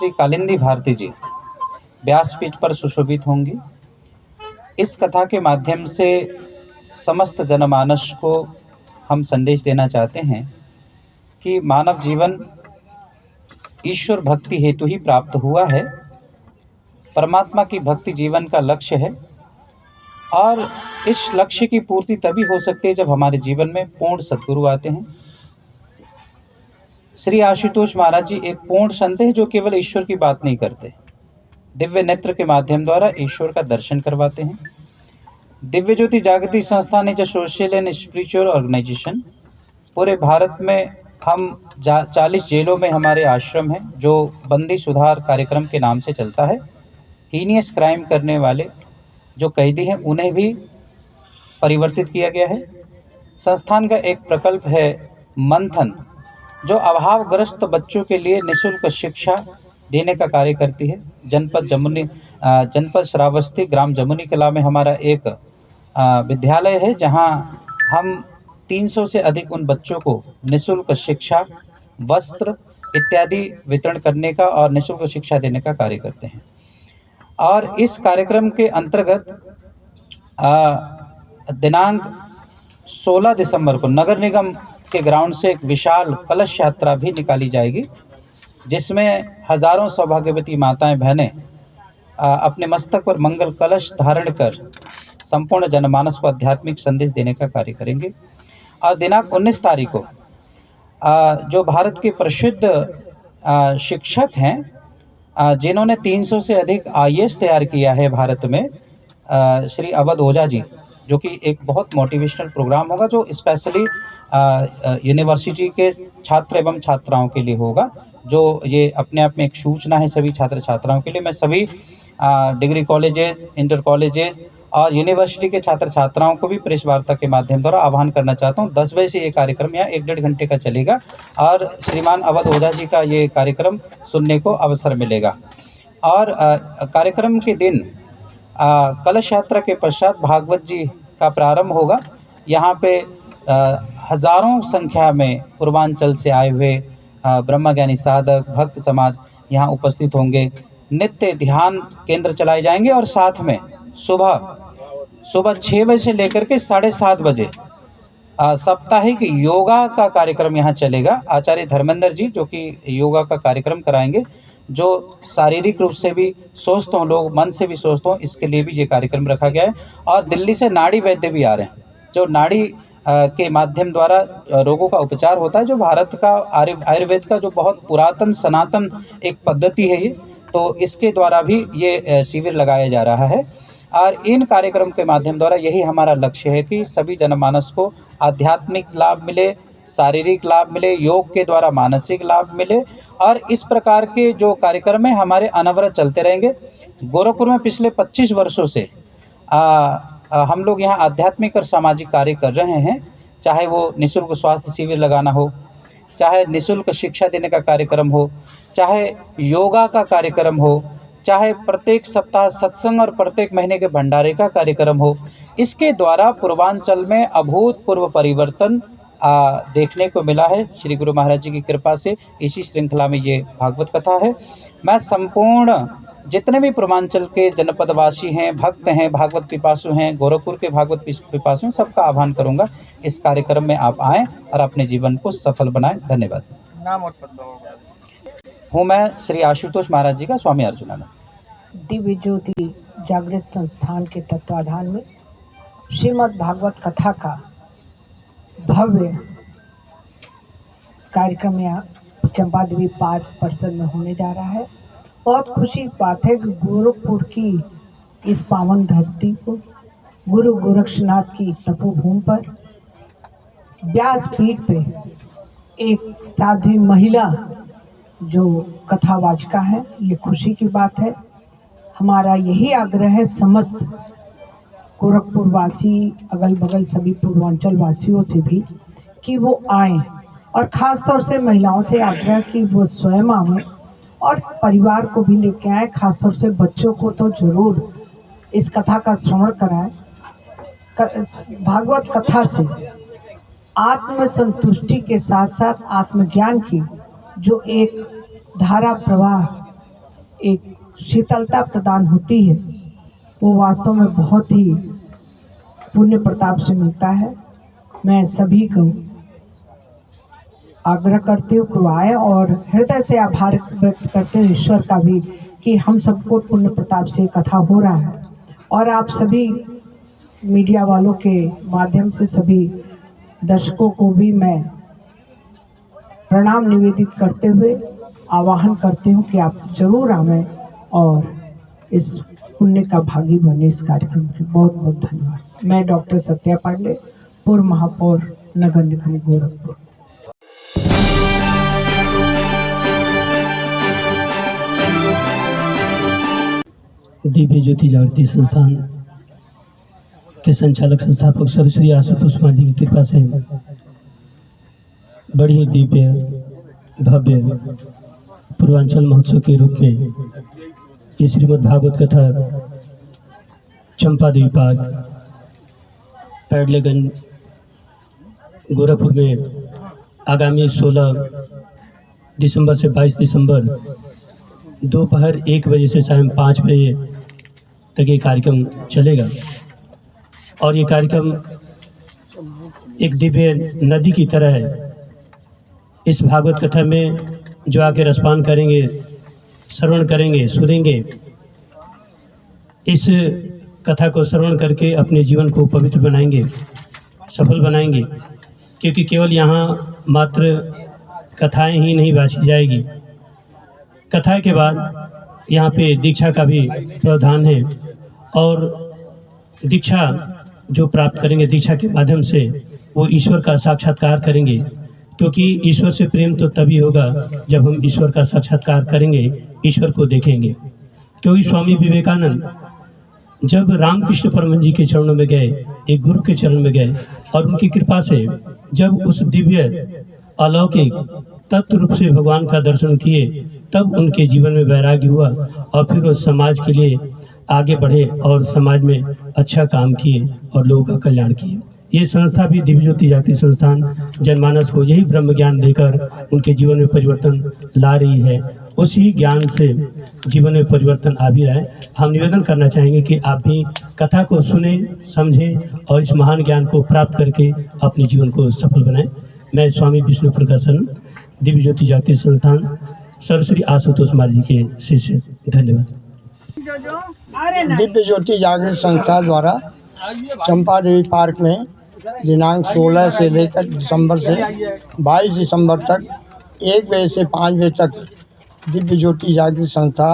श्री कालिंदी भारती जी व्यासपीठ पर सुशोभित होंगी। इस कथा के माध्यम से समस्त जनमानस को हम संदेश देना चाहते हैं कि मानव जीवन ईश्वर भक्ति हेतु ही प्राप्त हुआ है। परमात्मा की भक्ति जीवन का लक्ष्य है और इस लक्ष्य की पूर्ति तभी हो सकती है जब हमारे जीवन में पूर्ण सद्गुरु आते हैं। श्री आशुतोष महाराज जी एक पूर्ण संत हैं जो केवल ईश्वर की बात नहीं करते, दिव्य नेत्र के माध्यम द्वारा ईश्वर का दर्शन करवाते हैं। Divya Jyoti Jagriti Sansthan is a social and spiritual organisation. पूरे भारत में हम 40 जेलों में हमारे आश्रम हैं जो बंदी सुधार कार्यक्रम के नाम से चलता है। हीनियस क्राइम करने वाले जो कैदी हैं उन्हें भी परिवर्तित किया गया है। संस्थान का एक प्रकल्प है मंथन, जो अभावग्रस्त बच्चों के लिए निःशुल्क शिक्षा देने का कार्य करती है। जनपद श्रावस्ती ग्राम जमुनी कला में हमारा एक विद्यालय है जहां हम 300 से अधिक उन बच्चों को निःशुल्क शिक्षा, वस्त्र इत्यादि वितरण करने का और निःशुल्क शिक्षा देने का कार्य करते हैं। और इस कार्यक्रम के अंतर्गत दिनांक 16 दिसंबर को नगर निगम के ग्राउंड से एक विशाल कलश यात्रा भी निकाली जाएगी, जिसमें हजारों सौभाग्यवती माताएं बहनें अपने मस्तक पर मंगल कलश धारण कर संपूर्ण जनमानस को आध्यात्मिक संदेश देने का कार्य करेंगे। और दिनांक 19 तारीख को जो भारत के प्रसिद्ध शिक्षक हैं जिन्होंने 300 से अधिक IAS तैयार किया है भारत में, श्री अवध ओझा जी, जो कि एक बहुत मोटिवेशनल प्रोग्राम होगा जो स्पेशली यूनिवर्सिटी के छात्र एवं छात्राओं के लिए होगा। जो ये अपने आप में एक सूचना है सभी छात्र छात्राओं के लिए। मैं सभी डिग्री कॉलेजेस, इंटर कॉलेजेस और यूनिवर्सिटी के छात्र छात्राओं को भी प्रेस वार्ता के माध्यम द्वारा आह्वान करना चाहता हूँ। 10 बजे से ये कार्यक्रम यहाँ 1-1.5 घंटे का चलेगा और श्रीमान अवध ओझा जी का ये कार्यक्रम सुनने को अवसर मिलेगा। और कार्यक्रम के दिन कलश यात्रा के पश्चात भागवत जी का प्रारंभ होगा। यहाँ पे हजारों संख्या में पूर्वांचल से आए हुए ब्रह्मज्ञानी साधक भक्त समाज यहाँ उपस्थित होंगे। नित्य ध्यान केंद्र चलाए जाएंगे और साथ में सुबह 6 बजे से लेकर के 7:30 बजे साप्ताहिक योगा का कार्यक्रम यहाँ चलेगा। आचार्य धर्मेंद्र जी जो कि योगा का कार्यक्रम कराएंगे, जो शारीरिक रूप से भी स्वस्थ हों लोग, मन से भी स्वस्थ हों, इसके लिए भी ये कार्यक्रम रखा गया है। और दिल्ली से नाड़ी वैद्य भी आ रहे हैं, जो नाड़ी के माध्यम द्वारा रोगों का उपचार होता है, जो भारत का आयुर्वेद का जो बहुत पुरातन सनातन एक पद्धति है ये, तो इसके द्वारा भी ये शिविर लगाया जा रहा है। और इन कार्यक्रम के माध्यम द्वारा यही हमारा लक्ष्य है कि सभी जनमानस को आध्यात्मिक लाभ मिले, शारीरिक लाभ मिले, योग के द्वारा मानसिक लाभ मिले। और इस प्रकार के जो कार्यक्रम है हमारे अनवरत चलते रहेंगे। गोरखपुर में पिछले 25 वर्षों से हम लोग यहाँ आध्यात्मिक और सामाजिक कार्य कर रहे हैं, चाहे वो निःशुल्क स्वास्थ्य शिविर लगाना हो, चाहे निःशुल्क शिक्षा देने का कार्यक्रम हो, चाहे योगा का कार्यक्रम हो, चाहे प्रत्येक सप्ताह सत्संग और प्रत्येक महीने के भंडारे का कार्यक्रम हो। इसके द्वारा पूर्वांचल में अभूतपूर्व परिवर्तन देखने को मिला है श्री गुरु महाराज जी की कृपा से। इसी श्रृंखला में ये भागवत कथा है। मैं संपूर्ण जितने भी पूर्वांचल के जनपदवासी हैं, भक्त हैं, भागवत पिपासु हैं, गोरखपुर के भागवत पिपासु हैं, सबका आह्वान करूंगा इस कार्यक्रम में आप आएँ और अपने जीवन को सफल बनाएं। धन्यवाद। नाम और पद होगा। हूँ मैं श्री आशुतोष महाराज जी का स्वामी अर्जुनानंद। दिव्य ज्योति जागृत संस्थान के तत्वाधान में श्रीमद् भागवत कथा का भव्य कार्यक्रम यहाँ चंपा देवी पार्क परिसर में होने जा रहा है। बहुत खुशी की बात है कि गोरखपुर की इस पावन धरती को, गुरु गोरक्षनाथ की तपोभूमि पर, व्यासपीठ पे एक साध्वी महिला जो कथावाचिका है, ये खुशी की बात है। हमारा यही आग्रह है समस्त गोरखपुर वासी, अगल बगल सभी पूर्वांचल वासियों से भी कि वो आएं, और ख़ास तौर से महिलाओं से आग्रह कि वो स्वयं आएं और परिवार को भी लेके आएं। खास तौर से बच्चों को तो जरूर इस कथा का श्रवण कराएं। भागवत कथा से आत्म संतुष्टि के साथ साथ आत्मज्ञान की जो एक धारा प्रवाह एक शीतलता प्रदान होती है, वो वास्तव में बहुत ही पुण्य प्रताप से मिलता है। मैं सभी को आग्रह करती हूँ कि आए और हृदय से आभार व्यक्त करते हैं ईश्वर का भी कि हम सबको पुण्य प्रताप से कथा हो रहा है। और आप सभी मीडिया वालों के माध्यम से सभी दर्शकों को भी मैं प्रणाम निवेदित करते हुए आह्वान करती हूँ कि आप जरूर आवें और इस पुण्य का भागी बने इस कार्यक्रम के। बहुत बहुत धन्यवाद। मैं डॉक्टर सत्या पांडे, पूर्व महापौर नगर निगम गोरखपुर। दिव्य ज्योति जागृति संस्थान के संचालक संस्थापक सर्वश्री आशुतोष मांझी की कृपा से बड़ी ही दिव्य भव्य पूर्वांचल महोत्सव के रूप में ये श्रीमद् भागवत कथा चंपा देवी पार्क पैडलेगंज गोरखपुर में आगामी 16 दिसंबर से 22 दिसंबर दोपहर 1 बजे से शाम 5 बजे तक ये कार्यक्रम चलेगा। और ये कार्यक्रम एक दिव्य नदी की तरह है। इस भागवत कथा में जो आके रसपान करेंगे, श्रवण करेंगे, सुनेंगे, इस कथा को श्रवण करके अपने जीवन को पवित्र बनाएंगे, सफल बनाएंगे। क्योंकि केवल यहाँ मात्र कथाएं ही नहीं बाँची जाएगी, कथा के बाद यहाँ पे दीक्षा का भी प्रावधान है। और दीक्षा जो प्राप्त करेंगे, दीक्षा के माध्यम से वो ईश्वर का साक्षात्कार करेंगे। क्योंकि ईश्वर से प्रेम तो तभी होगा जब हम ईश्वर का साक्षात्कार करेंगे, ईश्वर को देखेंगे। क्योंकि स्वामी विवेकानंद जब रामकृष्ण परमहंस जी के चरणों में गए, एक गुरु के चरण में गए और उनकी कृपा से जब उस दिव्य अलौकिक तत्व रूप से भगवान का दर्शन किए, तब उनके जीवन में वैराग्य हुआ और फिर वो समाज के लिए आगे बढ़े और समाज में अच्छा काम किए और लोगों का कल्याण किए। ये संस्था भी दिव्य ज्योति जागृति संस्थान जनमानस को यही ब्रह्म ज्ञान देकर उनके जीवन में परिवर्तन ला रही है। उसी ज्ञान से जीवन में परिवर्तन आ भी रहा है। हम निवेदन करना चाहेंगे कि आप भी कथा को सुने, समझें और इस महान ज्ञान को प्राप्त करके अपने जीवन को सफल बनाएं। मैं स्वामी विष्णु प्रकाशन, दिव्य ज्योति जागृति संस्थान, सर्वश्री आशुतोष मांझी के शिष्य। धन्यवाद। दिव्य ज्योति जागृति संस्था द्वारा चंपा देवी पार्क में दिनांक 16 से लेकर दिसंबर से 22 दिसंबर तक 1 बजे से 5 बजे तक दिव्य ज्योति जागृति संस्था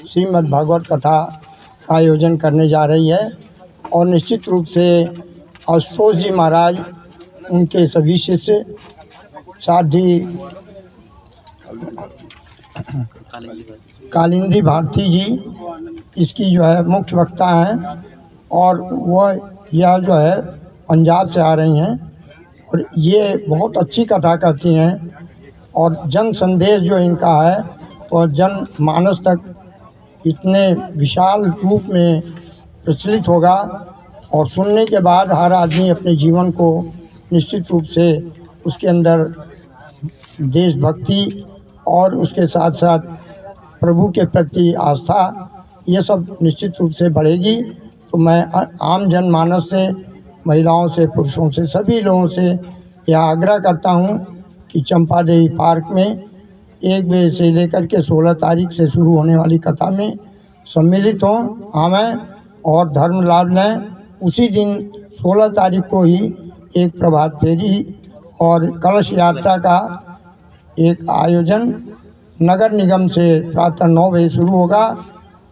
श्रीमद् भागवत कथा का आयोजन करने जा रही है। और निश्चित रूप से आशुतोष जी महाराज, उनके सभी शिष्य, साथ ही कालिंदी भारती जी इसकी जो है मुख्य वक्ता हैं। और वह यह जो है पंजाब से आ रही हैं और ये बहुत अच्छी कथा कहती हैं। और जन संदेश जो इनका है वह जन मानस तक इतने विशाल रूप में प्रचलित होगा और सुनने के बाद हर आदमी अपने जीवन को निश्चित रूप से उसके अंदर देशभक्ति और उसके साथ साथ प्रभु के प्रति आस्था, ये सब निश्चित रूप से बढ़ेगी। तो मैं आम जनमानस से, महिलाओं से, पुरुषों से, सभी लोगों से यह आग्रह करता हूँ कि चंपा देवी पार्क में 1 बजे से लेकर के 16 तारीख से शुरू होने वाली कथा में सम्मिलित हों, आवें और धर्म लाभ लें। उसी दिन 16 तारीख को ही एक प्रभात फेरी और कलश यात्रा का एक आयोजन नगर निगम से प्रातः 9 बजे शुरू होगा।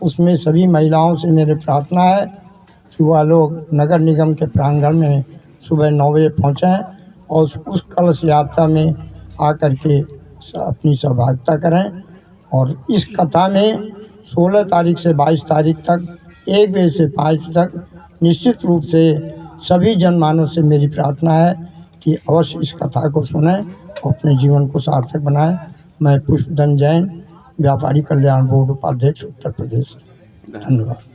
उसमें सभी महिलाओं से मेरी प्रार्थना है कि वह लोग नगर निगम के प्रांगण में सुबह 9 बजे पहुँचें और उस कलश यात्रा में आकर के अपनी सहभागिता करें। और इस कथा में 16 तारीख से 22 तारीख तक 1 बजे से 5 बजे तक निश्चित रूप से सभी जनमानस से मेरी प्रार्थना है कि अवश्य इस कथा को सुनें और अपने जीवन को सार्थक बनाएं। मैं पुष्पधन जैन, व्यापारी कल्याण बोर्ड उपाध्यक्ष, उत्तर प्रदेश। धन्यवाद।